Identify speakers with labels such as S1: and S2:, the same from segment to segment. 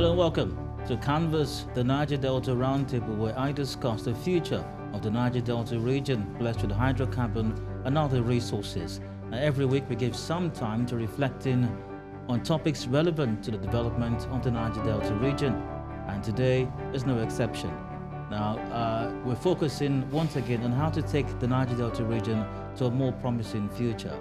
S1: Hello and welcome to Canvas, the Niger Delta Roundtable, where I discuss the future of the Niger Delta region, blessed with hydrocarbon and other resources. Every week we give some time to reflecting on topics relevant to the development of the Niger Delta region, and today is no exception. Now, we're focusing once again on how to take the Niger Delta region to a more promising future.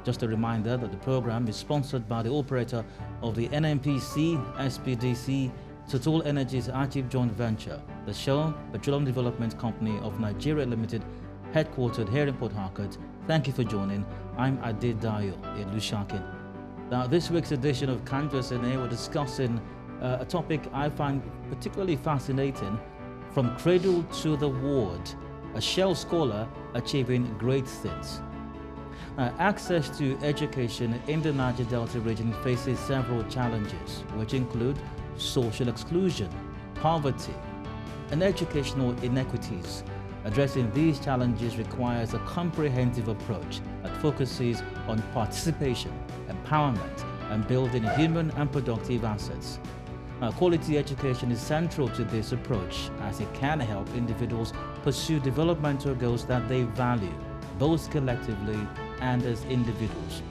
S1: Just a reminder that the program is sponsored by the operator of the NNPC, SPDC, Total Energies Active Joint Venture, the Shell Petroleum Development Company of Nigeria Limited, headquartered here in Port Harcourt. Thank you for joining. I'm Adedayo Ilushakin. Now, this week's edition of Canvas and we're discussing a topic I find particularly fascinating: from cradle to the ward, a Shell scholar achieving great things. Access to education in the Niger Delta region faces several challenges, which include social exclusion, poverty, and educational inequities. Addressing these challenges requires a comprehensive approach that focuses on participation, empowerment, and building human and productive assets. Quality education is central to this approach, as it can help individuals pursue developmental goals that they value, both collectively and as individuals.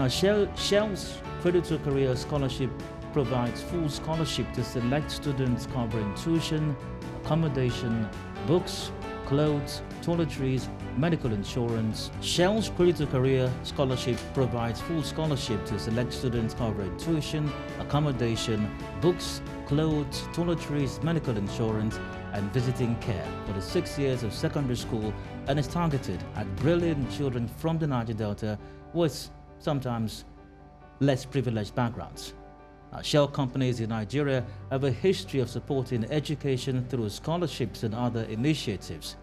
S1: Shell's Cradle-to-Career scholarship provides full scholarship to select students covering tuition, accommodation, books, clothes, toiletries, medical insurance. Shell's Cradle-to-Career scholarship provides full scholarship to select students covering tuition, accommodation, books, clothes, toiletries, medical insurance, and visiting care for the 6 years of secondary school, and is targeted at brilliant children from the Niger Delta with sometimes less privileged backgrounds. Shell companies in Nigeria have a history of supporting education through scholarships and other initiatives.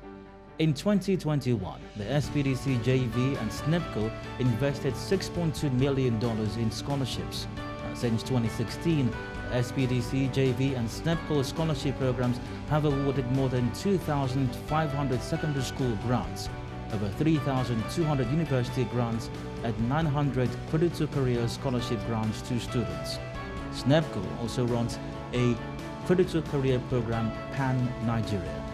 S1: In 2021, the SPDC JV and SNEPCO invested $6.2 million in scholarships. Since 2016, SPDC, JV, and SNEPCO scholarship programs have awarded more than 2,500 secondary school grants, over 3,200 university grants, and 900 Cradle-to-Career scholarship grants to students. SNEPCO also runs a Cradle-to-Career program pan-Nigeria.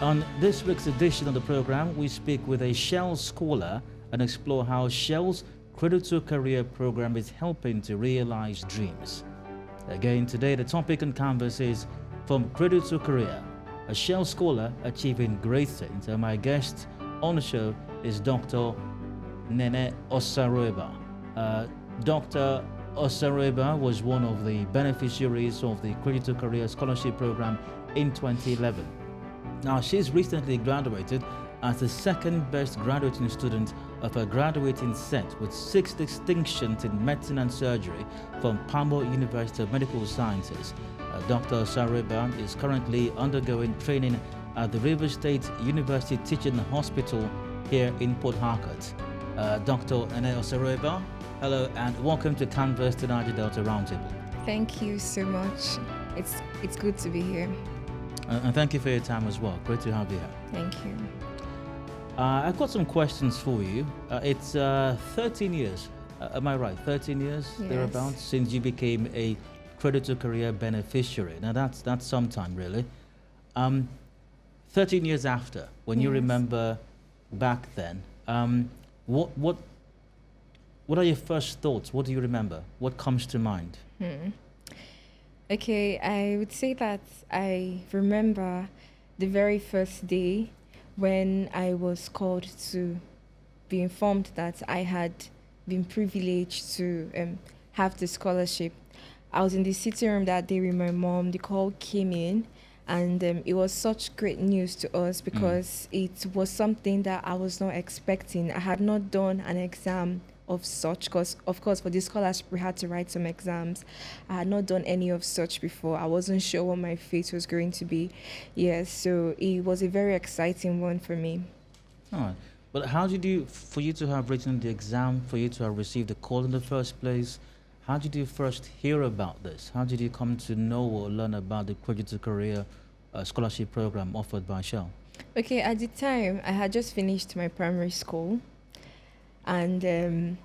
S1: On this week's edition of the program, we speak with a Shell scholar and explore how Shell's Cradle-to-Career program is helping to realize dreams. Again, today the topic on Canvas is From Cradle to Career, a Shell scholar achieving great things, and my guest on the show is Dr. Nene Osarueba. Dr. Osarueba was one of the beneficiaries of the Cradle to Career scholarship program in 2011. Now, she's recently graduated as the second best graduating student of her graduating set, with 6 distinctions in medicine and surgery from Pamo University of Medical Sciences. Dr. Osarueba is currently undergoing training at the River State University Teaching Hospital here in Port Harcourt. Dr. Nene Osarueba, hello and welcome to Canvas, the Niger Delta Roundtable.
S2: Thank you so much. It's good to be here.
S1: And thank you for your time as well. Great to have you here.
S2: Thank you.
S1: I've got some questions for you. It's 13 years, am I right? 13 years,
S2: Yes.
S1: thereabouts, since you became a Cradle-to-Career beneficiary. Now that's some time, really. 13 years after, when you
S2: Yes.
S1: remember back then, what are your first thoughts? What do you remember? What comes to mind?
S2: Okay, I would say that I remember the very first day when I was called to be informed that I had been privileged to have the scholarship. I was in the sitting room that day with my mom. The call came in, and it was such great news to us because it was something that I was not expecting. I had not done an exam of such, because of course for this scholarship we had to write some exams. I had not done any of such before. I wasn't sure what my fate was going to be. Yes, so it was a very exciting one for me.
S1: All right. But how did you, for you to have written the exam, for you to have received the call in the first place, how did you first hear about this? How did you come to know or learn about the Cradle-to-Career scholarship program offered by Shell?
S2: Okay, at the time I had just finished my primary school, and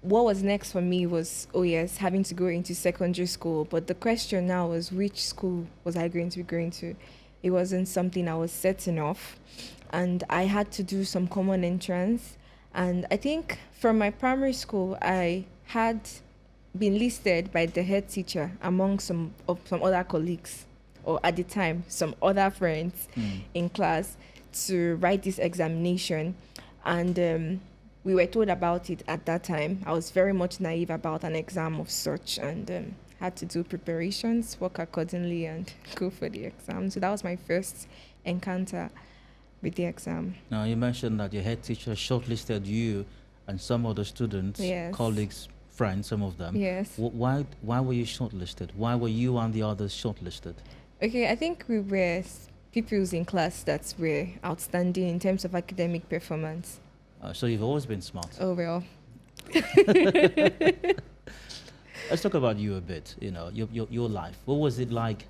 S2: what was next for me was, oh yes, having to go into secondary school. But the question now was, which school was I going to be going to? It wasn't something I was certain of. And I had to do some common entrance. And I think from my primary school, I had been listed by the head teacher among some other colleagues, or at the time, some other friends in class, to write this examination. And we were told about it at that time. I was very much naive about an exam of such, and had to do preparations, work accordingly, and go for the exam. So that was my first encounter with the exam.
S1: Now, you mentioned that your head teacher shortlisted you and some other students,
S2: Yes.
S1: colleagues, friends, some of them.
S2: Yes.
S1: Why were you shortlisted? Why were you and the others shortlisted?
S2: Okay, I think we were pupils in class that were outstanding in terms of academic performance.
S1: So you've always been smart.
S2: Oh, well.
S1: Let's talk about you a bit, your life. What was it like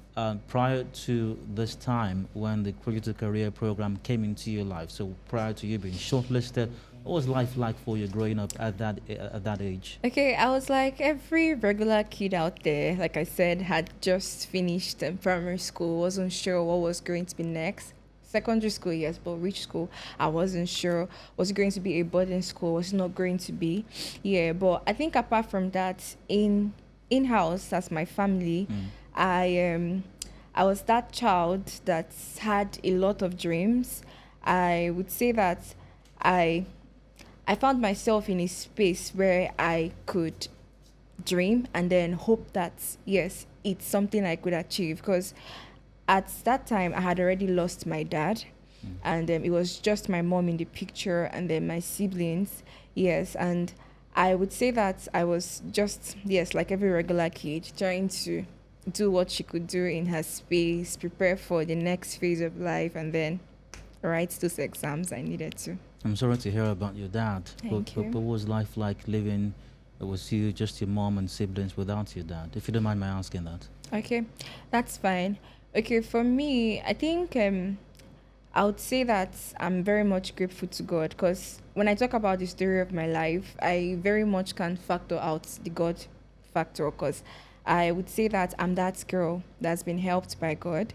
S1: prior to this time when the Cradle-to-Career program came into your life? So prior to you being shortlisted, what was life like for you growing up at that age?
S2: Okay, I was like every regular kid out there. Like I said, had just finished primary school, wasn't sure what was going to be next. Secondary school, yes, but which school, I wasn't sure. Was it going to be a boarding school? Was it not going to be? Yeah, but I think apart from that, in-house as my family, I was that child that had a lot of dreams. I would say that I found myself in a space where I could dream and then hope that, yes, it's something I could achieve. Because at that time, I had already lost my dad, and it was just my mom in the picture and then my siblings. Yes, and I would say that I was just, yes, like every regular kid, trying to do what she could do in her space, prepare for the next phase of life, and then write those exams I needed to.
S1: I'm sorry to hear about your dad.
S2: Thank you.
S1: But what was life like living with you, just your mom and siblings without your dad? If you don't mind my asking that.
S2: Okay, that's fine. Okay, for me, I think I would say that I'm very much grateful to God, because when I talk about the story of my life, I very much can factor out the God factor, because I would say that I'm that girl that's been helped by God,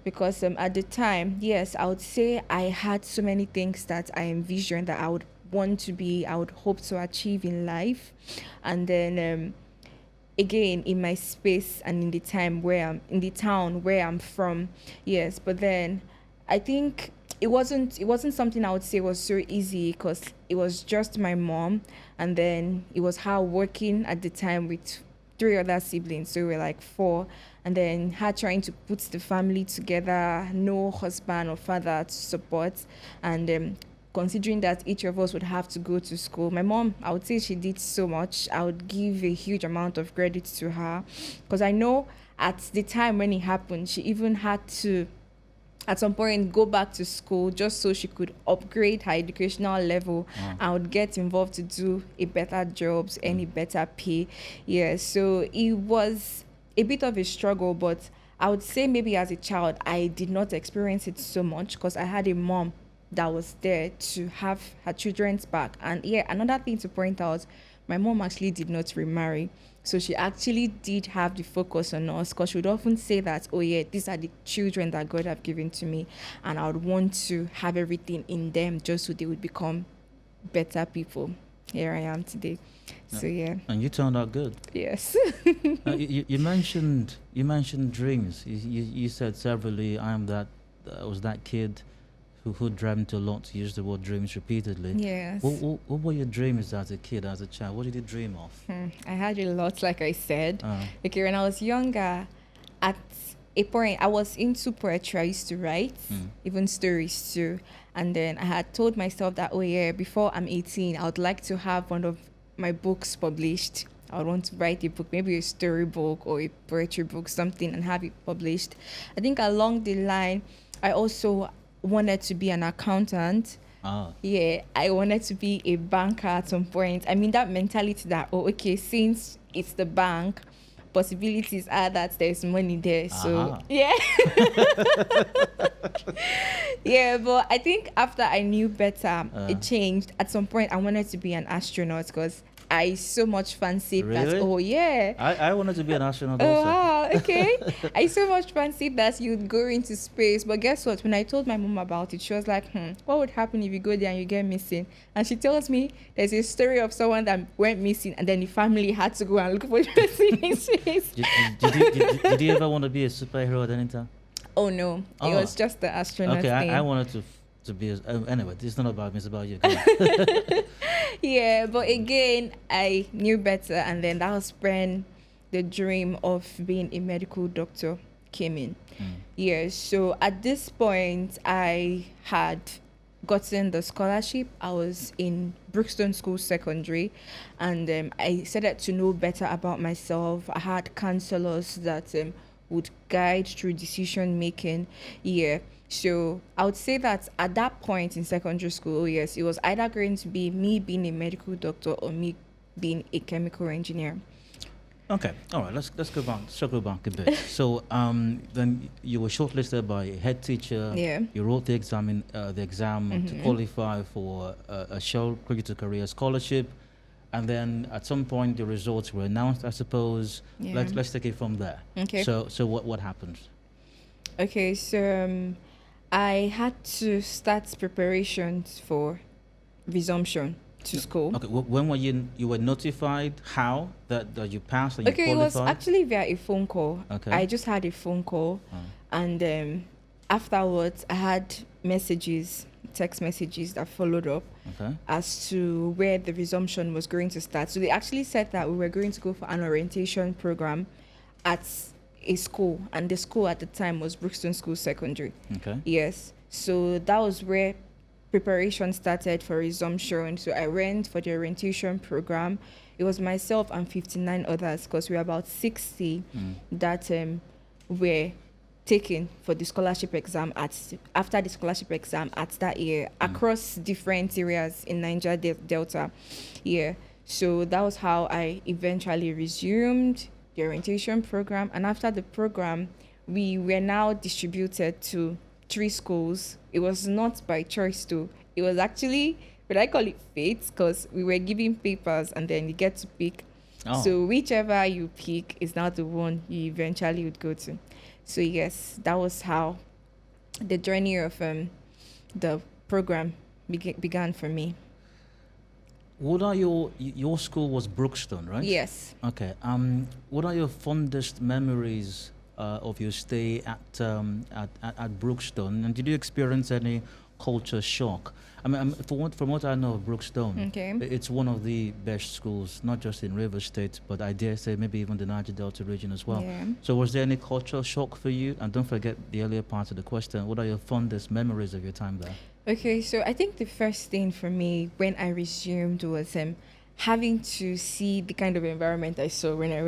S2: because at the time, yes, I would say I had so many things that I envisioned that I would want to be, I would hope to achieve in life. And then again, in my space and in the time where I'm in the town where I'm from, yes, but then I think it wasn't something I would say was so easy, because it was just my mom, and then it was her working at the time with 3 other siblings, so we were like 4, and then her trying to put the family together, no husband or father to support, and considering that each of us would have to go to school. My mom, I would say she did so much. I would give a huge amount of credit to her, because I know at the time when it happened, she even had to, at some point, go back to school just so she could upgrade her educational level. I would get involved to do a better jobs, any better pay. Yeah, so it was a bit of a struggle, but I would say maybe as a child, I did not experience it so much, because I had a mom that was there to have her children's back. And yeah, another thing to point out, my mom actually did not remarry. So she actually did have the focus on us, because she would often say that, oh yeah, these are the children that God have given to me, and I would want to have everything in them just so they would become better people. Here I am today. So yeah.
S1: And you turned out good.
S2: Yes.
S1: You mentioned dreams. You said severally, I was that kid who dreamt a lot. You used the word dreams repeatedly.
S2: Yes.
S1: What were your dreams as a kid, as a child? What did you dream of?
S2: I had a lot, like I said. Okay, when I was younger, at a point, I was into poetry. I used to write, even stories too. And then I had told myself that, oh yeah, before I'm 18, I would like to have one of my books published. I would want to write a book, maybe a story book or a poetry book, something, and have it published. I think along the line, I also wanted to be an accountant. Yeah, I wanted to be a banker at some point. I mean, that mentality that, oh, okay, since it's the bank, possibilities are that there's money there. So, yeah. Yeah, but I think after I knew better, it changed. At some point, I wanted to be an astronaut, because I so much fancied that.
S1: Really?
S2: Oh yeah.
S1: I wanted to be an astronaut
S2: Oh
S1: also.
S2: wow, okay. I so much fancied that you'd go into space, but guess what? When I told my mom about it, she was like, what would happen if you go there and you get missing? And she tells me there's a story of someone that went missing and then the family had to go and look for the person in space.
S1: Did you ever want to be a superhero at any time?
S2: Oh no, it was just the astronaut
S1: Okay,
S2: thing.
S1: I wanted to be. Anyway, it's not about me. It's about you.
S2: Yeah, but again, I knew better, and then that was when the dream of being a medical doctor came in. Yeah, so at this point, I had gotten the scholarship. I was in Brookstone School Secondary, and I started to know better about myself. I had counselors that would guide through decision making. Yeah, so I would say that at that point in secondary school, yes, it was either going to be me being a medical doctor or me being a chemical engineer.
S1: Okay, all right. Let's circle back a bit. So then you were shortlisted by a head teacher.
S2: Yeah.
S1: You wrote the exam to qualify for a Shell Cradle-to-Career scholarship, and then at some point the results were announced. I suppose.
S2: Yeah.
S1: Let's take it from there.
S2: Okay.
S1: So what happened?
S2: Okay, so I had to start preparations for resumption to school.
S1: Okay, when were you were notified how that you passed and
S2: Okay,
S1: you
S2: it was
S1: qualified?
S2: actually via a phone call.
S1: Okay.
S2: I just had a phone call, and afterwards I had text messages that followed up as to where the resumption was going to start. So they actually said that we were going to go for an orientation program at a school, and the school at the time was Brookstone School Secondary.
S1: Okay.
S2: Yes. So that was where preparation started for resumption. So I went for the orientation program. It was myself and 59 others, because we were about 60 that were taken for the scholarship exam after the scholarship exam at that year across different areas in Niger Delta. Yeah. So that was how I eventually resumed the orientation program, and after the program we were now distributed to 3 schools. It was not by choice too. It was actually, but I call it fate, because we were given papers and then you get to pick. So whichever you pick is now the one you eventually would go to. So yes, that was how the journey of the program began for me.
S1: What are your school was Brookstone, right?
S2: Yes.
S1: Okay. What are your fondest memories of your stay at Brookstone, and did you experience any culture shock? I mean, from what I know of Brookstone, it's one of the best schools, not just in Rivers State, but I dare say maybe even the Niger Delta region as well.
S2: Yeah.
S1: So was there any cultural shock for you? And don't forget the earlier part of the question. What are your fondest memories of your time there?
S2: Okay, so I think the first thing for me when I resumed was having to see the kind of environment I saw when I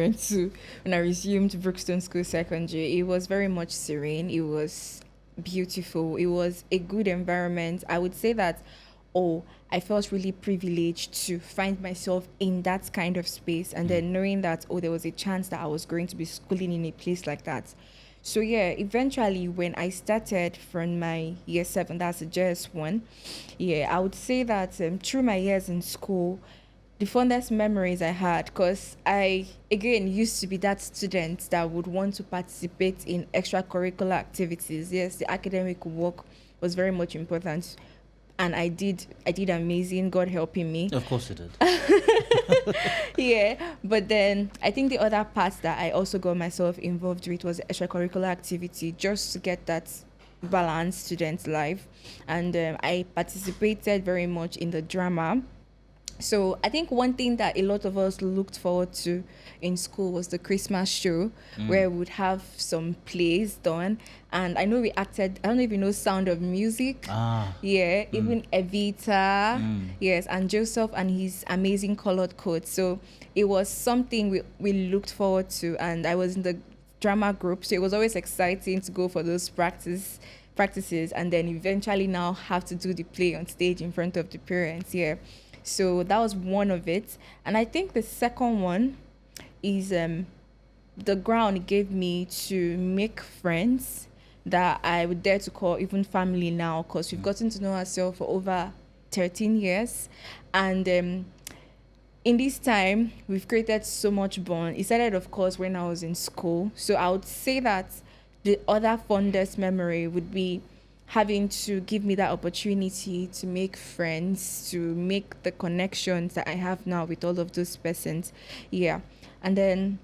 S2: resumed Brookstone School Secondary. It was very much serene. It was beautiful. It was a good environment. I would say that, I felt really privileged to find myself in that kind of space, and then knowing that, there was a chance that I was going to be schooling in a place like that. So yeah, eventually when I started from my year 7, that's a JS1, I would say that through my years in school, the fondest memories I had, because I, again, used to be that student that would want to participate in extracurricular activities. Yes, the academic work was very much important, and I did amazing, God helping me.
S1: Of course you did.
S2: Yeah, but then I think the other part that I also got myself involved with was extracurricular activity, just to get that balanced student life. And I participated very much in the drama. So I think one thing that a lot of us looked forward to in school was the Christmas show, where we would have some plays done. And I know we acted, I don't know if you know Sound of Music. Yeah, even Evita, yes, and Joseph and his amazing colored coat. So it was something we looked forward to, and I was in the drama group, so it was always exciting to go for those practices and then eventually now have to do the play on stage in front of the parents. Yeah. So that was one of it. And I think the second one is the ground it gave me to make friends that I would dare to call even family now, because we've gotten to know ourselves for over 13 years. And in this time, we've created so much bond. It started, of course, when I was in school. So I would say that the other fondest memory would be having to give me that opportunity to make friends, to make the connections that I have now with all of those persons. Yeah. And then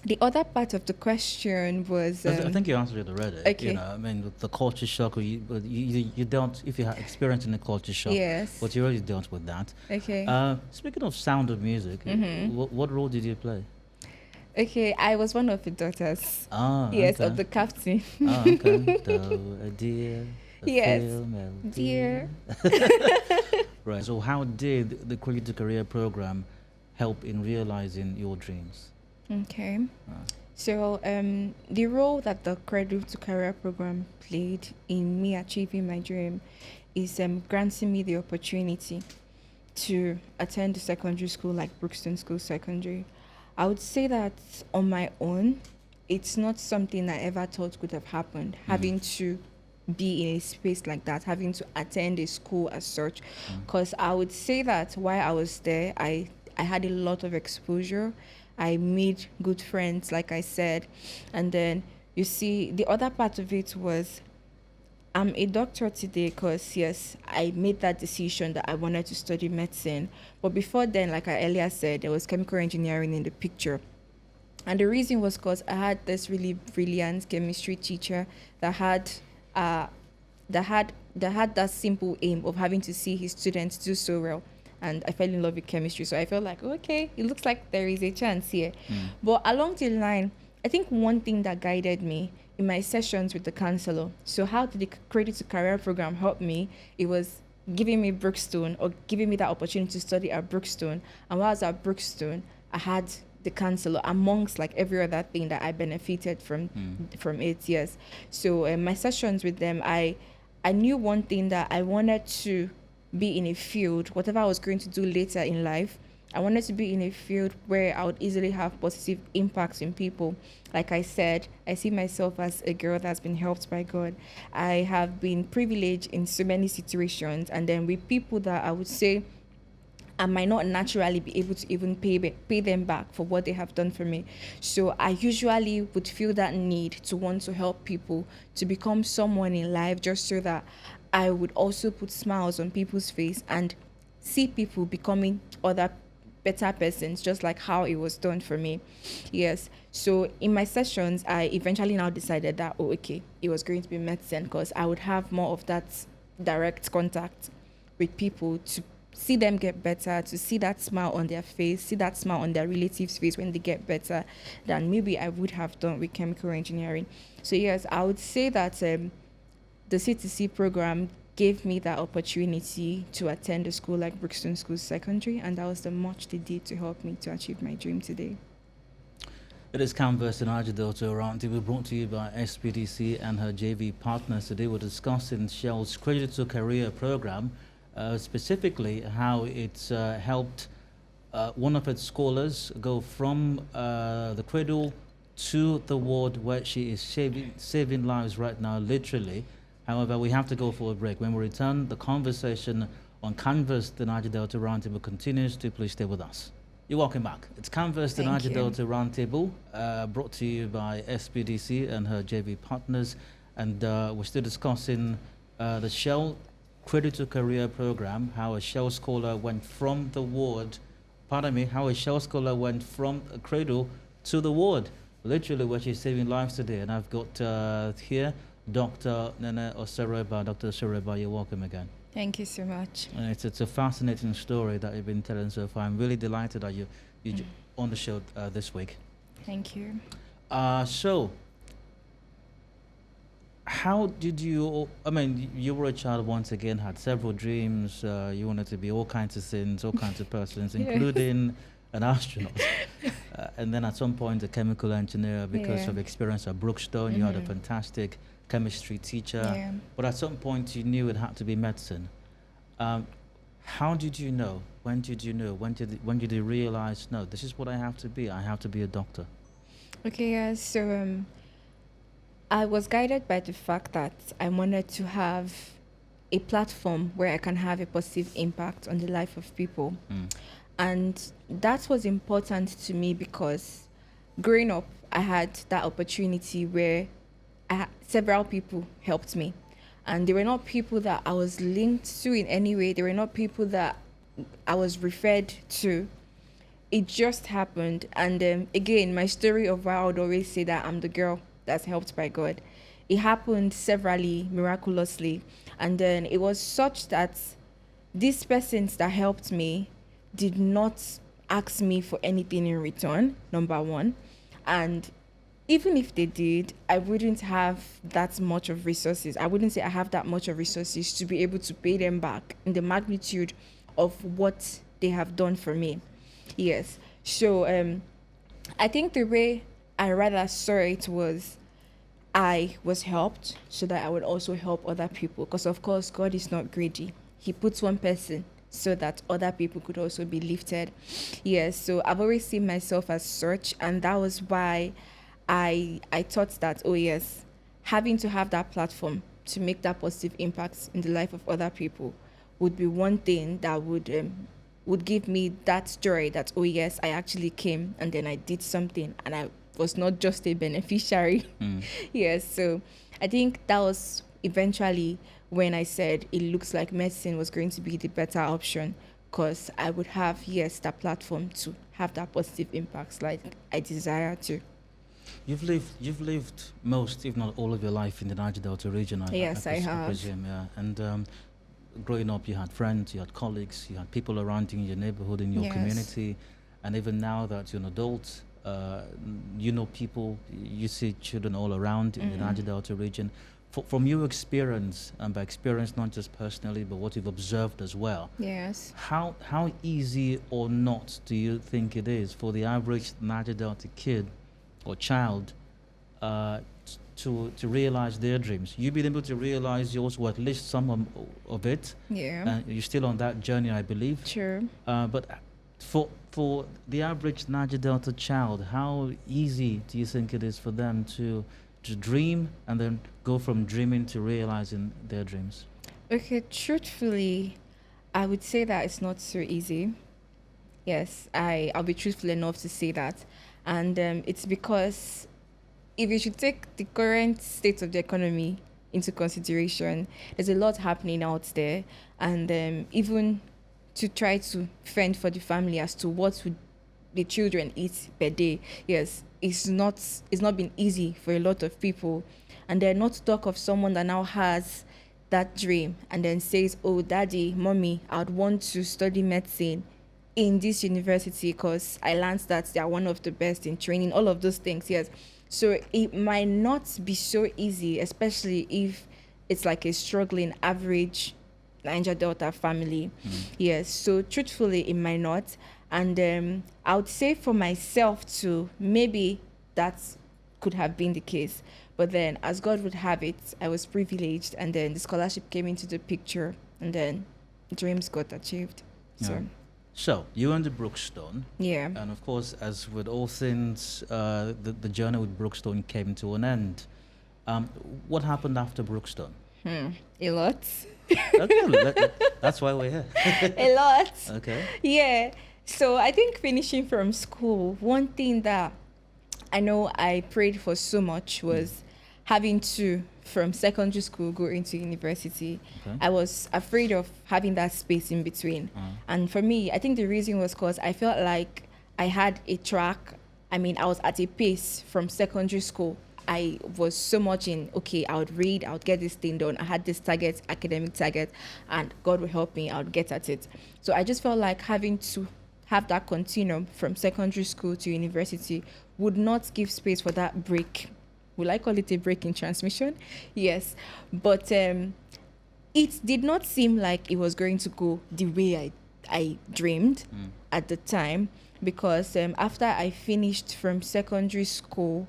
S2: the other part of the question was...
S1: I think you answered it already.
S2: Okay.
S1: You know, I mean, with the culture shock, you don't, if you had experience in the culture shock,
S2: Yes.
S1: but you already dealt with that.
S2: Okay.
S1: Speaking of Sound of Music, what role did you play?
S2: Okay, I was one of the daughters.
S1: Ah,
S2: Yes,
S1: okay.
S2: of the captain.
S1: Oh, okay. A dear, a
S2: Yes,
S1: female
S2: dear.
S1: Right. So how did the Cradle-to-Career program help in realizing your dreams?
S2: Okay. So the role that the Cradle-to-Career program played in me achieving my dream is granting me the opportunity to attend a secondary school like Brookston School Secondary. I would say that on my own, it's not something I ever thought could have happened, having to be in a space like that, having to attend a school as such. Because I would say that while I was there, I had a lot of exposure. I made good friends, like I said. And then, you see, the other part of it was I'm a doctor today because, yes, I made that decision that I wanted to study medicine. But before then, like I earlier said, there was chemical engineering in the picture. And the reason was because I had this really brilliant chemistry teacher that had that simple aim of having to see his students do so well. And I fell in love with chemistry. So I felt like, okay, it looks like there is a chance here. But along the line, I think one thing that guided me in my sessions with the counselor, so how did the Cradle-to-Career program help me? It was giving me Brookstone, or giving me that opportunity to study at Brookstone. And while I was at Brookstone, I had the counselor amongst like every other thing that I benefited from it. Yes. So my sessions with them, I knew one thing, that I wanted to be in a field, whatever I was going to do later in life, I wanted to be in a field where I would easily have positive impacts in people. Like I said, I see myself as a girl that's been helped by God. I have been privileged in so many situations, and then with people that I would say I might not naturally be able to even pay them back for what they have done for me. So I usually would feel that need to want to help people to become someone in life, just so that I would also put smiles on people's face and see people becoming other better persons, just like how it was done for me. Yes. So in my sessions, I eventually now decided that, it was going to be medicine, because I would have more of that direct contact with people, to see them get better, to see that smile on their face, see that smile on their relatives' face when they get better, than maybe I would have done with chemical engineering. So yes, I would say that the C2C program gave me that opportunity to attend a school like Brookston School Secondary, and that was the much they did to help me to achieve my dream today.
S1: It is Canvas and Niger Delta Roundtable, brought to you by SPDC and her JV partners. Today we're discussing Shell's Cradle-to-Career program, specifically how it's helped one of its scholars go from the cradle to the ward, where she is saving lives right now, literally. However, we have to go for a break. When we return, the conversation on Canvas, the Niger Delta Roundtable continues. Please stay with us. You're welcome back. It's Canvas, the Niger Delta Roundtable, brought to you by SPDC and her JV partners. And we're still discussing the Shell Cradle-to-Career program, how a Shell scholar went from the ward, how a Shell scholar went from a cradle to the ward, literally, where she's saving lives today. And I've got here Dr. Nene Osereba. Dr. Osereba, you're welcome again.
S2: Thank you so much.
S1: It's a fascinating story that you've been telling so far. I'm really delighted that you're on the show this week.
S2: Thank you.
S1: So, how did you, you were a child once again, had several dreams. You wanted to be all kinds of things, all kinds of persons, including an astronaut. And then at some point, a chemical engineer, because of experience at Brookstone. You had a fantastic chemistry teacher, but at some point you knew it had to be medicine. How did you know? When did you know? When did you realize, no, this is what I have to be? I have to be a doctor.
S2: Okay, so I was guided by the fact that I wanted to have a platform where I can have a positive impact on the life of people. And that was important to me because growing up, I had that opportunity where several people helped me. And they were not people that I was linked to in any way. They were not people that I was referred to. It just happened. And again, my story of why I would always say that I'm the girl that's helped by God. It happened severally, miraculously. And then it was such that these persons that helped me did not ask me for anything in return, number one. And even if they did, I wouldn't have that much of resources. I wouldn't say I have that much of resources to be able to pay them back in the magnitude of what they have done for me. Yes. So I think the way I rather saw it was I was helped so that I would also help other people. Because of course, God is not greedy. He puts one person so that other people could also be lifted. Yes. So I've always seen myself as such, and that was why I thought that, oh yes, having to have that platform to make that positive impact in the life of other people would be one thing that would give me that joy that, oh yes, I actually came and then I did something and I was not just a beneficiary. Yes, so I think that was eventually when I said it looks like medicine was going to be the better option, because I would have, yes, that platform to have that positive impacts like I desire to.
S1: You've lived most, if not all, of your life in the Niger Delta region.
S2: Yes, I have.
S1: Presume, yeah. And growing up, you had friends, you had colleagues, you had people around you in your neighborhood, in your
S2: Yes.
S1: community, and even now that you're an adult, you know people, you see children all around in the Niger Delta region. From your experience, and by experience not just personally, but what you've observed as well,
S2: Yes.
S1: how easy or not do you think it is for the average Niger Delta kid or child to realize their dreams? You've been able to realize yours, or at least some of it.
S2: Yeah.
S1: You're still on that journey, I believe.
S2: Sure.
S1: But for the average Niger Delta child, how easy do you think it is for them to dream and then go from dreaming to realizing their dreams?
S2: Okay, truthfully, I would say that it's not so easy. Yes, I'll be truthful enough to say that. And it's because if you should take the current state of the economy into consideration, there's a lot happening out there. And even to try to fend for the family as to what would the children eat per day, yes, it's not been easy for a lot of people. And they're not to talk of someone that now has that dream and then says, oh, daddy, mommy, I'd want to study medicine in this university because I learned that they are one of the best in training, all of those things, yes. So it might not be so easy, especially if it's like a struggling average Niger Delta family. Yes, so truthfully, it might not. And I would say for myself too, maybe that could have been the case. But then, as God would have it, I was privileged, and then the scholarship came into the picture, and then dreams got achieved.
S1: Yeah. So you went to Brookstone,
S2: Yeah.
S1: and of course, as with all things, the journey with Brookstone came to an end. What happened after Brookstone?
S2: A lot.
S1: Okay, that's why we're here.
S2: A lot.
S1: Okay.
S2: Yeah. So I think finishing from school, one thing that I know I prayed for so much was having to, from secondary school, go into university.
S1: Okay.
S2: I was afraid of having that space in between. And for me, I think the reason was because I felt like I had a track. I mean, I was at a pace from secondary school. I was so much in, okay, I would read, I would get this thing done. I had this target, academic target, and God will help me, I would get at it. So I just felt like having to have that continuum from secondary school to university would not give space for that break. Will I call it a break in transmission? Yes. But it did not seem like it was going to go the way I dreamed at the time, because after I finished from secondary school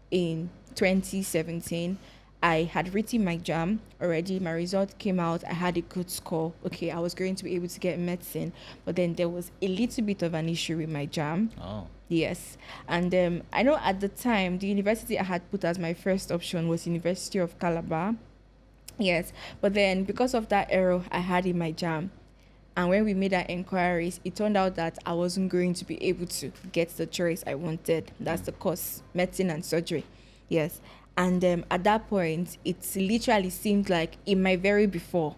S2: in 2017, I had written my JAM already. My result came out. I had a good score. Okay, I was going to be able to get medicine. But then there was a little bit of an issue with my JAM.
S1: Oh.
S2: Yes. And I know at the time, the university I had put as my first option was University of Calabar. Yes. But then because of that error I had in my JAM, And when we made our inquiries, it turned out that I wasn't going to be able to get the choice I wanted. That's the course, medicine and surgery. Yes. And at that point, it literally seemed like in my very before,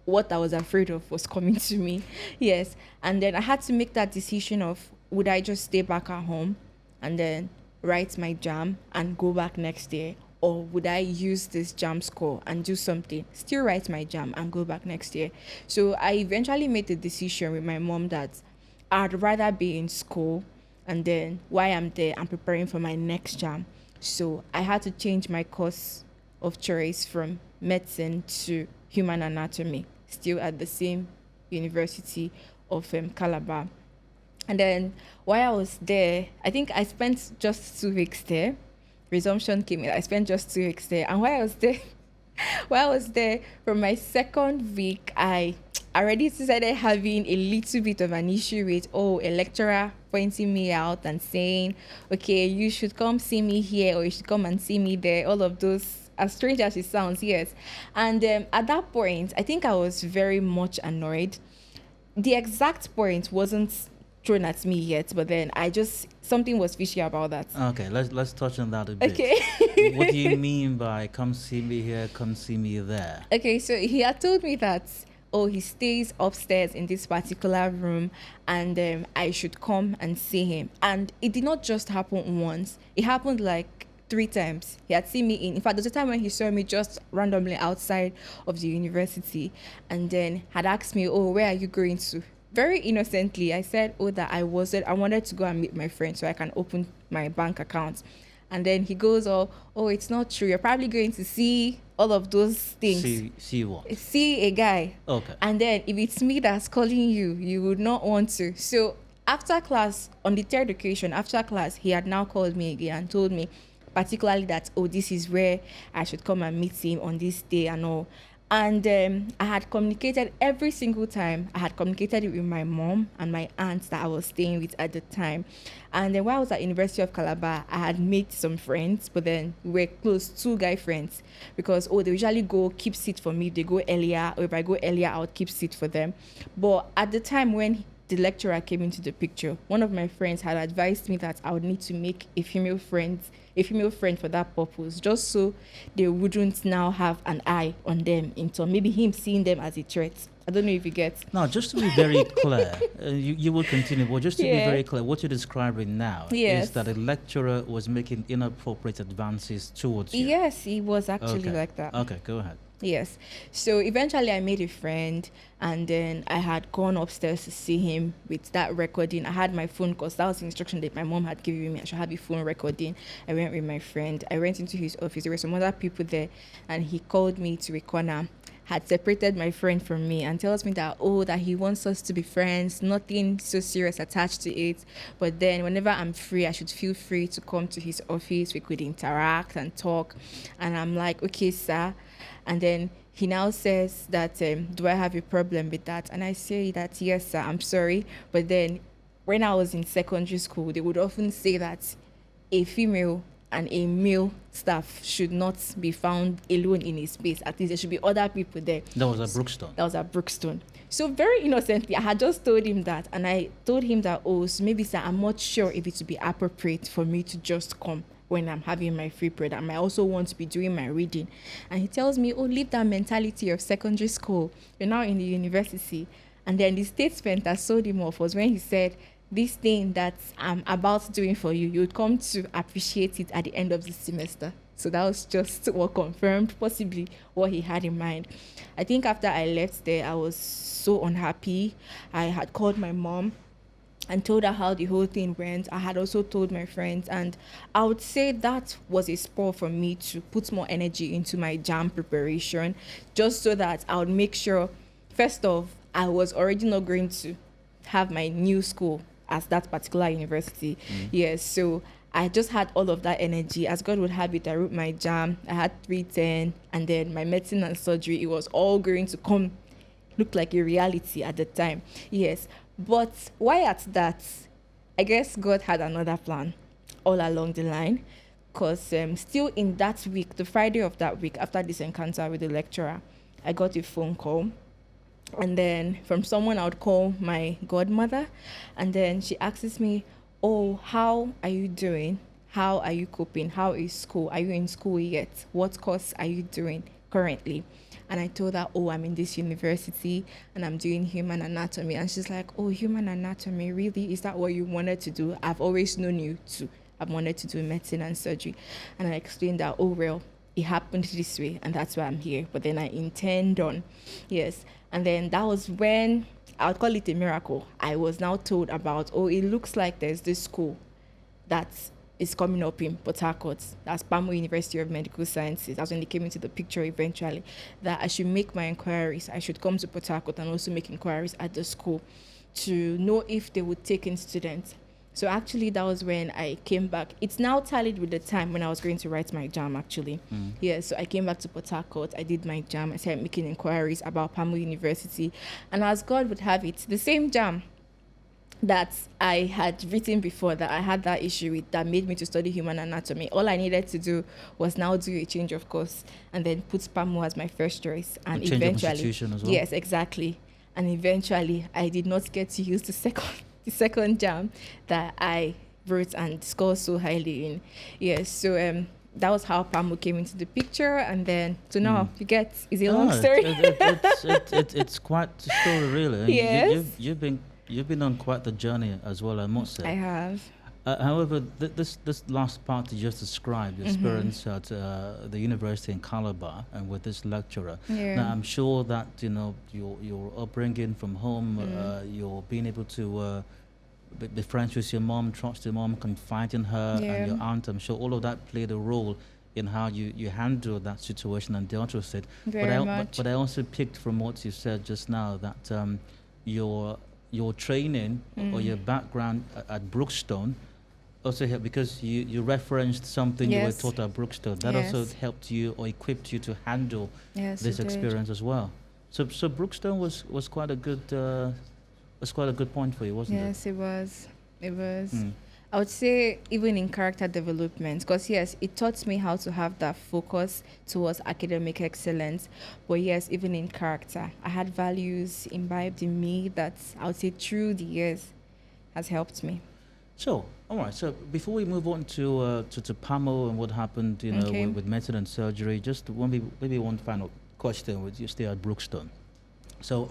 S2: what I was afraid of was coming to me. Yes. And then I had to make that decision of, would I just stay back at home and then write my jam and go back next year? Or would I use this jam score and do something, still write my jam and go back next year? So I eventually made the decision with my mom that I'd rather be in school, and then while I'm there, I'm preparing for my next jam. So I had to change my course of choice from medicine to human anatomy, still at the same University of Calabar. And then while I was there, I think I spent just 2 weeks there. Resumption came in. I spent just 2 weeks there. And while I was there, from my second week, I already started having a little bit of an issue with, a lecturer pointing me out and saying, okay, you should come see me here, or you should come and see me there. All of those, as strange as it sounds, yes. And at that point, I think I was very much annoyed. The exact point wasn't thrown at me yet, but then something was fishy about that.
S1: Okay, let's touch on that a bit.
S2: Okay.
S1: What do you mean by come see me here, come see me there?
S2: Okay, so he had told me that, he stays upstairs in this particular room, and I should come and see him. And it did not just happen once. It happened like 3 times. He had seen me in fact, there was a time when he saw me just randomly outside of the university, and then had asked me, where are you going to? Very innocently, I said, that I wanted to go and meet my friend so I can open my bank account. And then he goes, it's not true. You're probably going to see all of those things.
S1: See what?
S2: See a guy.
S1: Okay.
S2: And then if it's me that's calling you, you would not want to. So after class, on the third occasion, after class, he had now called me again and told me particularly that, this is where I should come and meet him on this day and all. And I had communicated every single time. I had communicated it with my mom and my aunt that I was staying with at the time. And then while I was at University of Calabar, I had made some friends, but then we were close, 2 guy friends, because, they usually go keep seat for me. They go earlier, or if I go earlier, I would keep seat for them. But at the time when the lecturer came into the picture, one of my friends had advised me that I would need to make a female friend for that purpose, just so they wouldn't now have an eye on them in turn, maybe him seeing them as a threat. I don't know if you get.
S1: Now, just to be very clear, you will continue, but just to be very clear, what you're describing now is that a lecturer was making inappropriate advances towards you.
S2: Yes, he was actually like that.
S1: Okay, go ahead.
S2: Yes. So eventually I made a friend, and then I had gone upstairs to see him with that recording. I had my phone, because that was the instruction that my mom had given me. I should have a phone recording. I went with my friend. I went into his office. There were some other people there, and he called me to a corner, had separated my friend from me, and tells me that, that he wants us to be friends, nothing so serious attached to it. But then whenever I'm free, I should feel free to come to his office. We could interact and talk. And I'm like, okay, sir. And then he now says that, do I have a problem with that? And I say that, yes, sir, I'm sorry. But then when I was in secondary school, they would often say that a female and a male staff should not be found alone in a space. At least there should be other people there.
S1: That was at Brookstone.
S2: That was at Brookstone. So very innocently, I had just told him that. And I told him that, so maybe, sir, I'm not sure if it would be appropriate for me to just come when I'm having my free period. I might also want to be doing my reading. And he tells me, leave that mentality of secondary school. You're now in the university. And then the statement that sold him off was when he said, this thing that I'm about doing for you, you would come to appreciate it at the end of the semester. So that was just what confirmed possibly what he had in mind. I think after I left there, I was so unhappy. I had called my mom and told her how the whole thing went. I had also told my friends, and I would say that was a spur for me to put more energy into my JAM preparation, just so that I would make sure, first off, I was already not going to have my new school as that particular university. Yes, so I just had all of that energy. As God would have it, I wrote my JAM. I had 310, and then my medicine and surgery, it was all going to come, look like a reality at the time. Yes. But why at that? I guess God had another plan all along the line, because still in that week, the Friday of that week, after this encounter with the lecturer, I got a phone call And then from someone I would call my godmother. And then she asks me, oh, how are you doing? How are you coping? How is school? Are you in school yet? What course are you doing currently? And I told her, oh, I'm in this university and I'm doing human anatomy. And she's like, oh, human anatomy, really? Is that what you wanted to do? I've always known you to. I've wanted to do medicine and surgery. And I explained that, oh, well, it happened this way and that's why I'm here. But then I intend on, yes. And then that was when, I would call it a miracle. I was now told about, oh, it looks like there's this school that is coming up in Port Harcourt. That's Pamo University of Medical Sciences. That's when they came into the picture eventually. That I should make my inquiries. I should come to Port Harcourt and also make inquiries at the school to know if they would take in students. So actually, that was when I came back. It's now tallied with the time when I was going to write my exam, actually. Yeah, so I came back to Port Harcourt. I did my exam. I started making inquiries about Pamo University. And as God would have it, the same jam that I had written before, that I had that issue with, that made me to study human anatomy. All I needed to do was now do a change of course and then put PAMO as my first choice. And
S1: change
S2: eventually,
S1: of institution as well.
S2: yes, exactly. And eventually, I did not get to use the second jam that I wrote and scored so highly in. Yes, so that was how PAMO came into the picture, and then so now you get, it's a long story.
S1: It's quite the story, really.
S2: Yes.
S1: You've been on quite the journey as well, I must say.
S2: I have.
S1: However, this last part you just described, the experience at the university in Calabar and with this lecturer.
S2: Yeah.
S1: Now, I'm sure that your upbringing from home, you're being able to be friends with your mom, trust your mom, confide in her, and your aunt. I'm sure all of that played a role in how you handled that situation and dealt with it.
S2: Very much.
S1: But I also picked from what you said just now that your training or your background at Brookstone also helped, because you referenced something you were taught at Brookstone. That also helped you or equipped you to handle this experience as well. So Brookstone was quite a good point for you, wasn't it?
S2: Yes, it was. It was. I would say even in character development, because yes, it taught me how to have that focus towards academic excellence. But yes, even in character, I had values imbibed in me that I would say through the years has helped me.
S1: So, all right. So before we move on to PAMO and what happened, with medicine and surgery, just maybe one final question. Would you stay at Brookstone? So,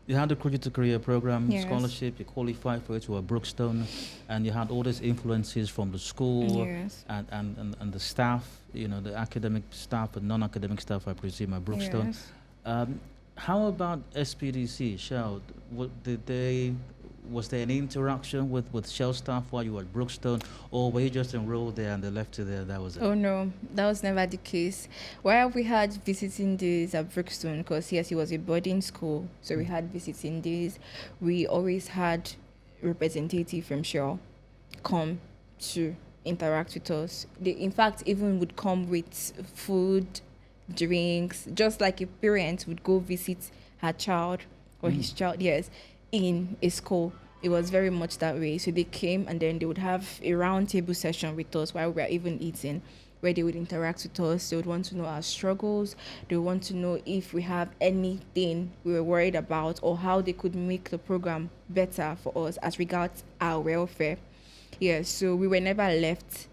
S1: you had the Cradle-to-Career program, scholarship, you qualified for it to a Brookstone, and you had all these influences from the school and the staff, the academic staff and non-academic staff, I presume, at Brookstone. Yes. How about SPDC, Shell? Was there any interaction with Shell staff while you were at Brookstone, or were you just enrolled there and they left you there, that was it?
S2: Oh no, that was never the case. While we had visiting days at Brookstone, because yes, it was a boarding school, so we had visiting days, we always had representative from Shell come to interact with us. They, in fact, even would come with food, drinks, just like a parent would go visit her child or his child, in a school. It was very much that way. So they came and then they would have a round table session with us while we were even eating, where they would interact with us. They would want to know our struggles. They would want to know if we have anything we were worried about or how they could make the program better for us as regards our welfare. Yeah, so we were never left.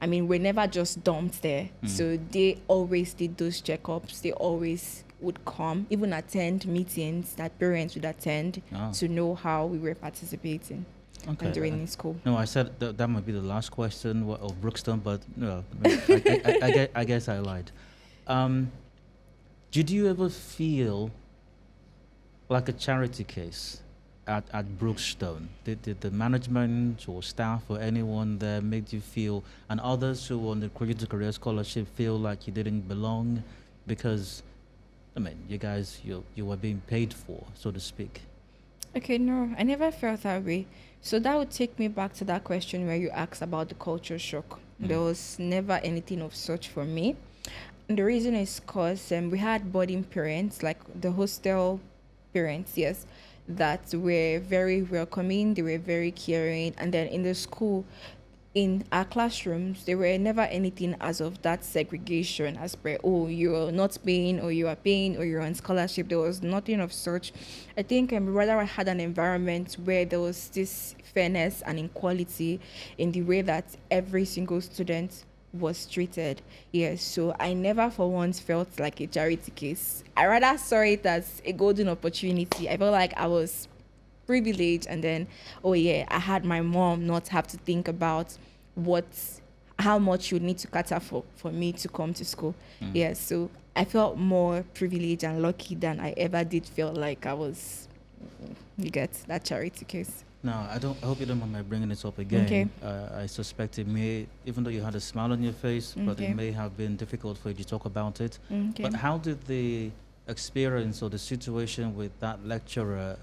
S2: I mean, we're never just dumped there. So they always did those checkups. They always would come, even attend meetings that parents would attend to know how we were participating and doing in school.
S1: No, I said that might be the last question of Brookstone, but no, I guess I lied. Did you ever feel like a charity case at Brookstone? Did the management or staff or anyone there made you feel, and others who were on the Cradle-to-Career scholarship, feel like you didn't belong because, I mean, you guys, you were being paid for, so to speak?
S2: Okay, no, I never felt that way. So that would take me back to that question where you asked about the culture shock. There was never anything of such for me. And the reason is because we had boarding parents, like the hostel parents, that were very welcoming. They were very caring. And then in the school, in our classrooms, there were never anything as of that segregation as per, oh, you're not paying, or you are paying, or you're on scholarship. There was nothing of such. I think rather I had an environment where there was this fairness and equality in the way that every single student was treated. Yes, so I never for once felt like a charity case. I rather saw it as a golden opportunity. I felt like I was privilege, and then, oh yeah, I had my mom not have to think about what how much you need to cater for me to come to school. Yeah, so I felt more privileged and lucky than I ever did feel like I was. You get that charity case.
S1: No, I hope you don't mind my bringing it up again.
S2: Okay.
S1: I suspect it may, even though you had a smile on your face, but
S2: Okay.
S1: it may have been difficult for you to talk about it.
S2: Okay.
S1: But how did the experience or the situation with that lecturer,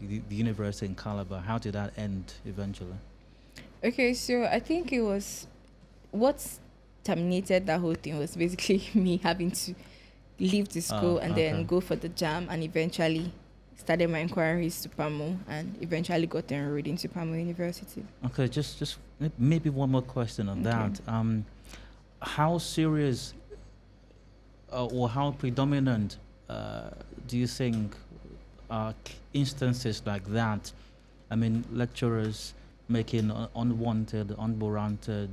S1: the university in Calabar, how did that end eventually?
S2: Okay, so I think it was what terminated that whole thing was basically me having to leave the school and
S1: okay.
S2: then go for the jam, and eventually started my inquiries to PAMO and eventually got enrolled into PAMO University.
S1: Okay, just maybe one more question on that. How serious or how predominant do you think are instances like that? I mean, lecturers making unwanted, unwarranted,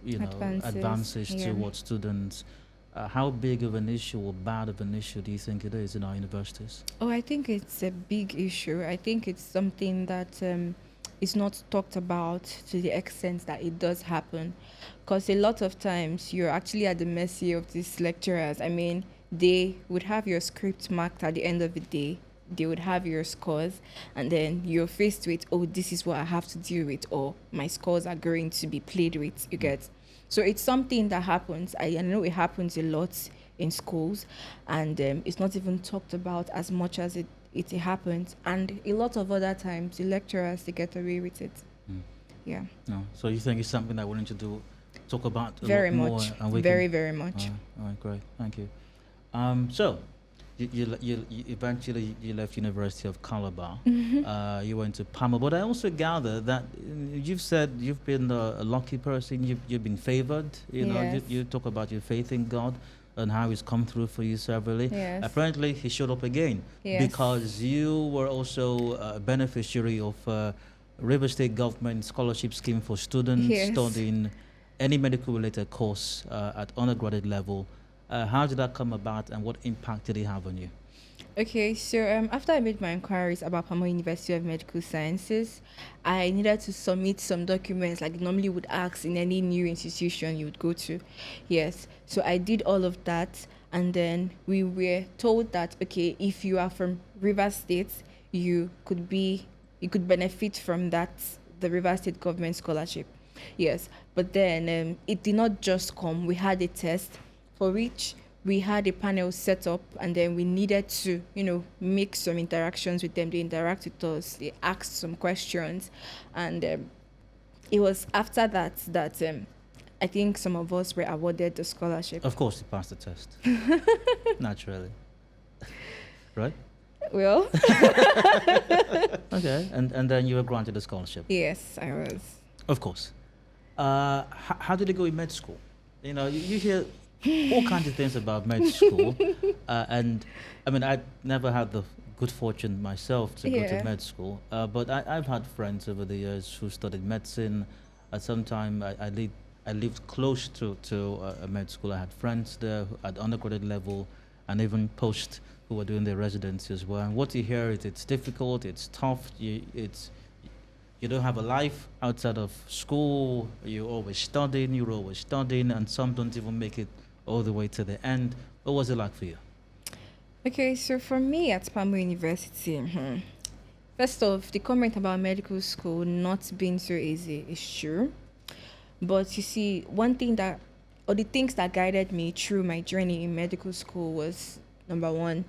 S1: advances
S2: yeah.
S1: towards students. How big of an issue or bad of an issue do you think it is in our universities?
S2: Oh, I think it's a big issue. I think it's something that is not talked about to the extent that it does happen. Because a lot of times you're actually at the mercy of these lecturers. I mean, they would have your script marked at the end of the day. They would have your scores, and then you're faced with, oh, this is what I have to deal with, or my scores are going to be played with, you get. So it's something that happens. I know it happens a lot in schools, and it's not even talked about as much as it happens. And a lot of other times, the lecturers, they get away with it. Yeah.
S1: No. So you think it's something that we need to talk about a
S2: Very
S1: lot
S2: much.
S1: more? And we
S2: Very,
S1: can,
S2: very much.
S1: all right, great. Thank you. So you eventually you left University of Calabar. You went to PAMO, but I also gather that you've said you've been a lucky person. You've been favored. You know,
S2: Yes.
S1: you talk about your faith in God and how He's come through for you severally.
S2: Yes.
S1: Apparently, He showed up again
S2: Yes.
S1: because you were also a beneficiary of River State Government scholarship scheme for students
S2: Yes.
S1: studying any medical related course at undergraduate level. How did that come about, and what impact did it have on you?
S2: Okay, so after I made my inquiries about PAMO University of Medical Sciences, I needed to submit some documents like normally would ask in any new institution you would go to. Yes, so I did all of that, and then we were told that, okay, if you are from River State, you could benefit from that, the River State government scholarship. Yes, but then it did not just come. We had a test for which we had a panel set up, and then we needed to, make some interactions with them. They interact with us, they asked some questions, and it was after that I think some of us were awarded the scholarship.
S1: Of course, you passed the test. Naturally. Right?
S2: Well,
S1: Okay. And then you were granted a scholarship.
S2: yes, I was.
S1: Of course. How did it go in med school? You hear all kinds of things about med school. And I mean, I never had the good fortune myself to go
S2: Yeah.
S1: to med school. But I've had friends over the years who studied medicine. At some time, I lived close to a med school. I had friends there at undergraduate level and even post who were doing their residency as well. And what you hear is it's difficult, it's tough, you don't have a life outside of school, you're always studying, and some don't even make it all the way to the end. What was it like for you?
S2: Okay, so for me at PAMO University, first off, the comment about medical school not being so easy is true. But you see, the things that guided me through my journey in medical school was, number one,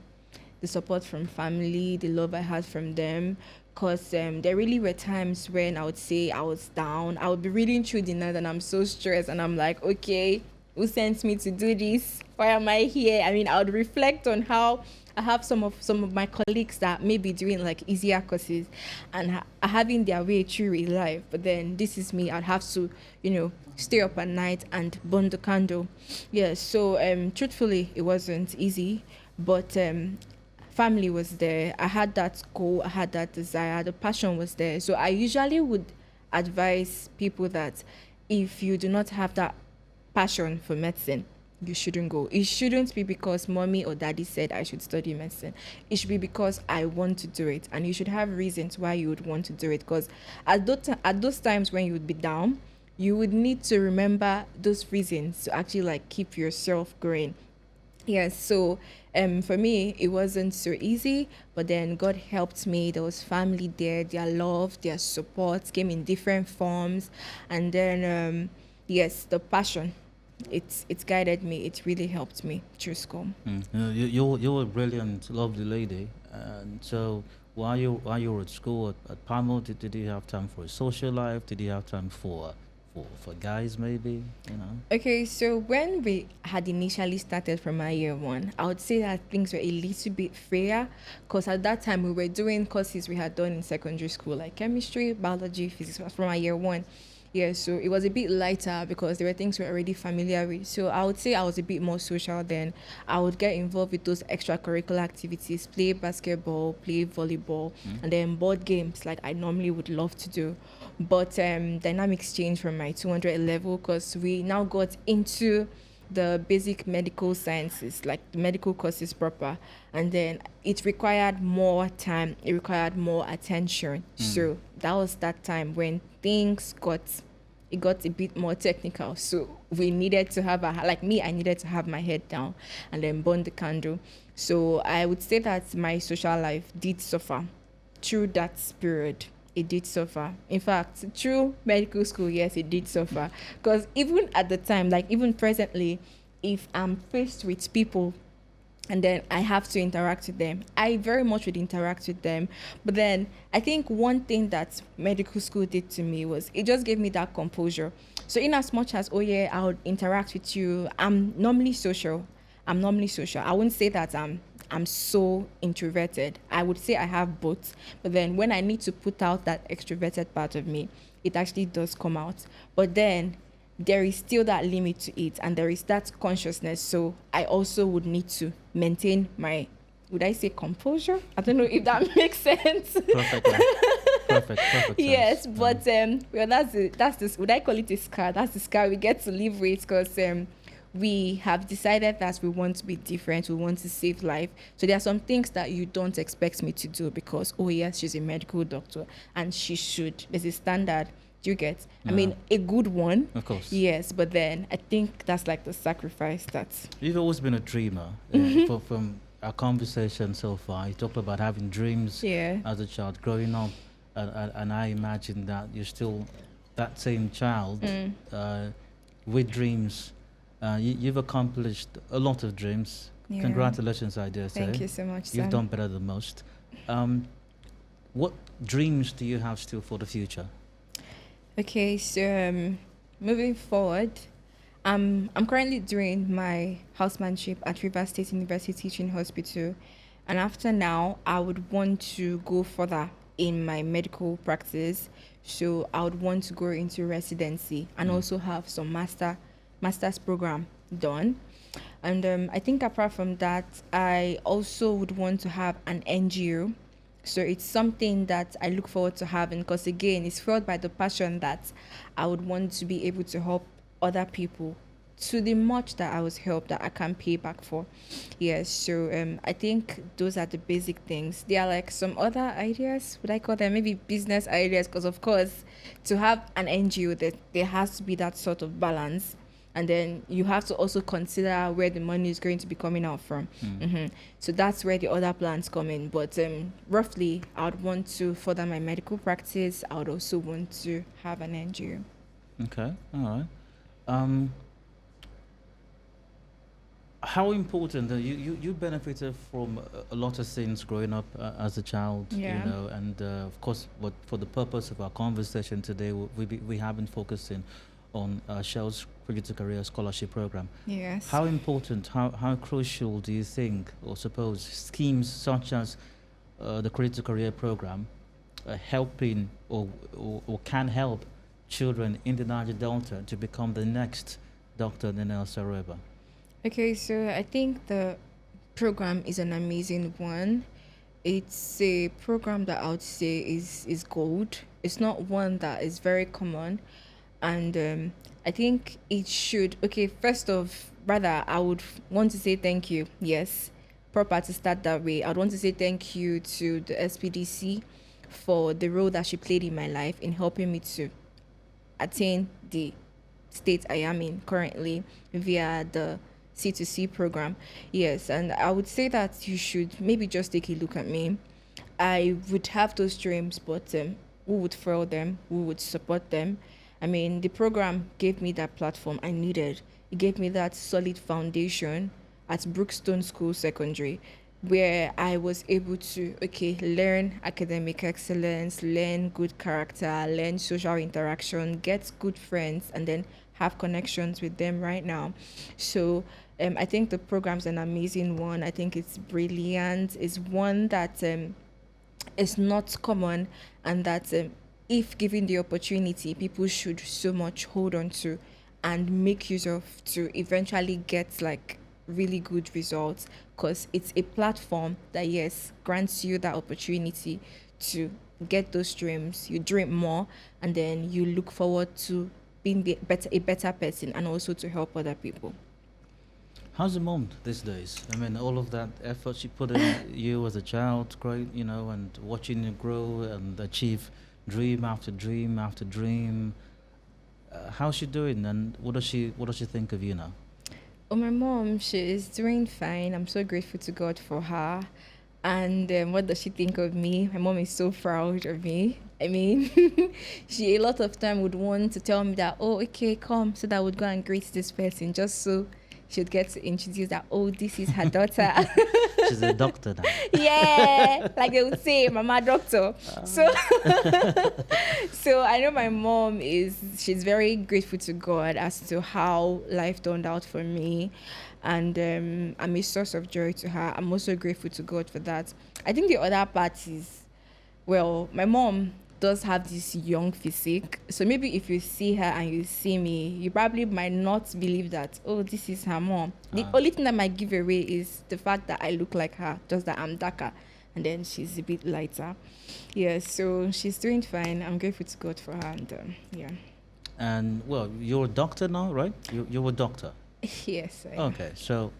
S2: the support from family, the love I had from them. Because there really were times when I would say I was down. I would be reading through the night and I'm so stressed, and I'm like, okay, who sent me to do this? Why am I here? I mean, I would reflect on how I have some of my colleagues that may be doing like easier courses and are having their way through in life. But then this is me. I'd have to, stay up at night and burn the candle. Yeah. So truthfully, it wasn't easy, but family was there. I had that goal. I had that desire. The passion was there. So I usually would advise people that if you do not have that passion for medicine, you shouldn't go. It shouldn't be because mommy or daddy said I should study medicine. It should be because I want to do it, and you should have reasons why you would want to do it. Because at those times when you would be down, you would need to remember those reasons to actually like keep yourself going. Yes, so for me, it wasn't so easy, but then God helped me. There was family there, their love, their support came in different forms, and then yes, the passion, it's guided me. It really helped me through school.
S1: You're a brilliant, lovely lady, and so while you were at school at Pamo, did you have time for a social life? Did you have time for guys maybe?
S2: Okay, so when we had initially started from our year one, I would say that things were a little bit freer because at that time we were doing courses we had done in secondary school, like chemistry, biology, physics, was from our year one. Yeah, so it was a bit lighter because there were things we were already familiar with. So I would say I was a bit more social then. I would get involved with those extracurricular activities, play basketball, play volleyball, and then board games like I normally would love to do. But dynamics changed from my 200 level because we now got into the basic medical sciences, like the medical courses proper. And then it required more time, it required more attention. So that was that time when things got a bit more technical. So we needed to have I needed to have my head down and then burn the candle. So I would say that my social life did suffer through that period. It did suffer. In fact, through medical school, yes, it did suffer. Because even at the time, like even presently, if I'm faced with people and then I have to interact with them, I very much would interact with them. But then I think one thing that medical school did to me was it just gave me that composure. So in as much as, oh yeah, I would interact with you, I'm normally social. I wouldn't say that I'm so introverted. I would say I have both. But then when I need to put out that extroverted part of me, it actually does come out. But then there is still that limit to it and there is that consciousness. So I also would need to maintain my, would I say composure? I don't know if that makes sense.
S1: Perfect sense.
S2: Yes, but well, that's this. Would I call it a scar? That's the scar we get to live with because we have decided that we want to be different. We want to save life. So there are some things that you don't expect me to do because, oh yes, she's a medical doctor and she should. There's a standard. Do you get? I mean, a good one.
S1: Of course.
S2: Yes, but then I think that's like the sacrifice that's...
S1: You've always been a dreamer. From our conversation so far, you talked about having dreams as a child growing up. And I imagine that you're still that same child with dreams. You've accomplished a lot of dreams. Yeah. Congratulations, I dare say.
S2: Thank you so much,
S1: You've
S2: Sam.
S1: done better than most. What dreams do you have still for the future?
S2: Okay, so moving forward, I'm currently doing my housemanship at Rivers State University Teaching Hospital. And after now, I would want to go further in my medical practice. So I would want to go into residency and also have some master's program done. And I think apart from that, I also would want to have an NGO. So it's something that I look forward to having because again, it's fueled by the passion that I would want to be able to help other people to the much that I was helped that I can pay back for. Yes, so I think those are the basic things. There are like some other ideas, would I call them maybe business ideas? Because of course, to have an NGO, there has to be that sort of balance. And then you have to also consider where the money is going to be coming out from. So that's where the other plans come in. But roughly, I would want to further my medical practice. I would also want to have an NGO.
S1: Okay, all right. How important you benefited from a lot of things growing up as a child, and of course, what for the purpose of our conversation today, we haven't focused in on Shell's Cradle-to-Career scholarship program.
S2: Yes.
S1: How important, how crucial do you think, or suppose, schemes such as the Cradle-to-Career program helping or can help children in the Niger Delta to become the next Dr. Nenel Sareba?
S2: Okay, so I think the program is an amazing one. It's a program that I would say is gold. It's not one that is very common, and I think it should. Okay, first off, rather I would want to say thank you. Yes, proper to start that way. I'd want to say thank you to the SPDC for the role that she played in my life in helping me to attain the state I am in currently via the C2C program. Yes, and I would say that you should maybe just take a look at me. I would have those dreams, but who would fuel them? Who would support them? I mean, the program gave me that platform I needed. It gave me that solid foundation at Brookstone School Secondary, where I was able to, learn academic excellence, learn good character, learn social interaction, get good friends, and then have connections with them right now. So I think the program's an amazing one. I think it's brilliant. It's one that is not common, and that if given the opportunity, people should so much hold on to and make use of to eventually get like really good results, because it's a platform that, yes, grants you that opportunity to get those dreams. You dream more, and then you look forward to being a better person, and also to help other people.
S1: How's the mom these days? I mean, all of that effort she put in you as a child, great, and watching you grow and achieve dream after dream after dream. How's she doing, and what does she think of you now?
S2: Oh, my mom, she is doing fine. I'm so grateful to God for her. And what does she think of me? My mom is so proud of me. I mean, she a lot of time would want to tell me that, oh, okay, come, so that I would go and greet this person, just so she'd get to introduce that, oh, this is her daughter.
S1: She's a doctor now.
S2: Yeah, like they would say, mama doctor. So so I know my mom she's very grateful to God as to how life turned out for me, and I'm a source of joy to her. I'm also grateful to God for that. I think the other part is, well, my mom does have this young physique, so maybe if you see her and you see me, you probably might not believe that, oh, this is her mom. The only thing that might give away is the fact that I look like her, just that I'm darker and then she's a bit lighter. Yeah, so she's doing fine. I'm grateful to God for her, and yeah.
S1: And well, you're a doctor now, right? You're a doctor.
S2: Yes.
S1: Okay, so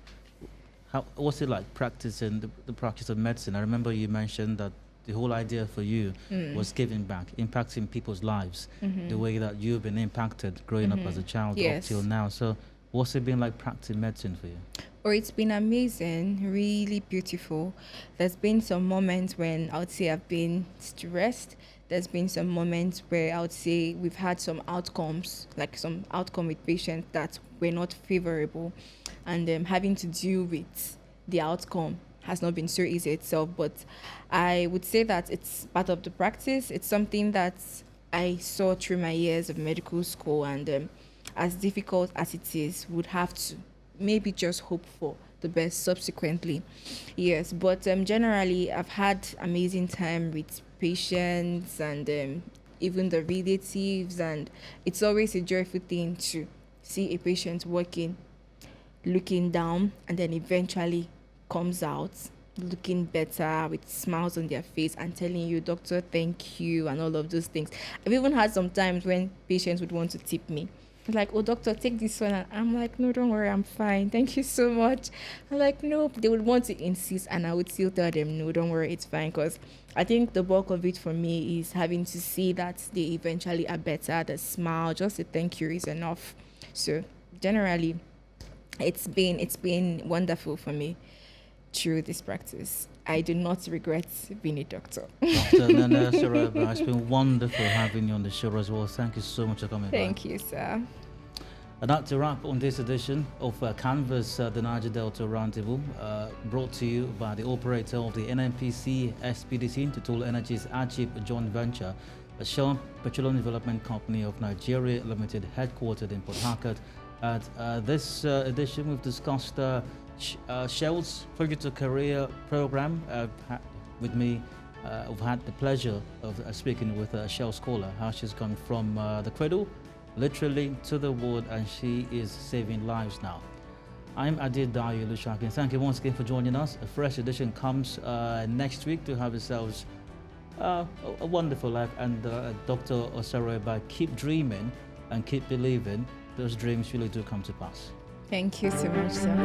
S1: what's it like practicing the practice of medicine? I remember you mentioned that the whole idea for you was giving back, impacting people's lives, the way that you've been impacted growing up as a child up till now. So what's it been like practicing medicine for you?
S2: Oh, it's been amazing, really beautiful. There's been some moments when I would say I've been stressed. There's been some moments where I would say we've had some outcomes, like some outcome with patients that were not favorable, and having to deal with the outcome has not been so easy itself. But I would say that it's part of the practice. It's something that I saw through my years of medical school, and as difficult as it is, would have to maybe just hope for the best subsequently. Yes, but generally I've had amazing time with patients and even the relatives, and it's always a joyful thing to see a patient working, looking down, and then eventually comes out looking better with smiles on their face and telling you, doctor, thank you, and all of those things. I've even had some times when patients would want to tip me, like, oh, doctor, take this one, and I'm like, no, don't worry, I'm fine, thank you so much. I'm like, no, they would want to insist, and I would still tell them, no, don't worry, it's fine, because I think the bulk of it for me is having to see that they eventually are better. The smile, just a thank you is enough. So generally it's been wonderful for me through this practice. I do not regret being a doctor.
S1: Dr. Nenel Sareba, it's been wonderful having you on the show as well. Thank you so much for coming
S2: Thank you, sir.
S1: And that's a wrap on this edition of Canvas, the Niger Delta Roundtable, brought to you by the operator of the NNPC SPDC Total Energies AGIP joint venture a Shell Petroleum Development Company of Nigeria Limited, headquartered in Port Harcourt. At this edition, we've discussed Shell's Cradle-to-Career program. With me, we've had the pleasure of speaking with a Shell scholar, how she's gone from the cradle, literally, to the ward, and she is saving lives now. I'm Adedayo Lushakin. Thank you once again for joining us. A fresh edition comes next week to have yourselves a wonderful life. And Dr. Osareba, keep dreaming and keep believing. Those dreams really do come to pass.
S2: Thank you so much, sir.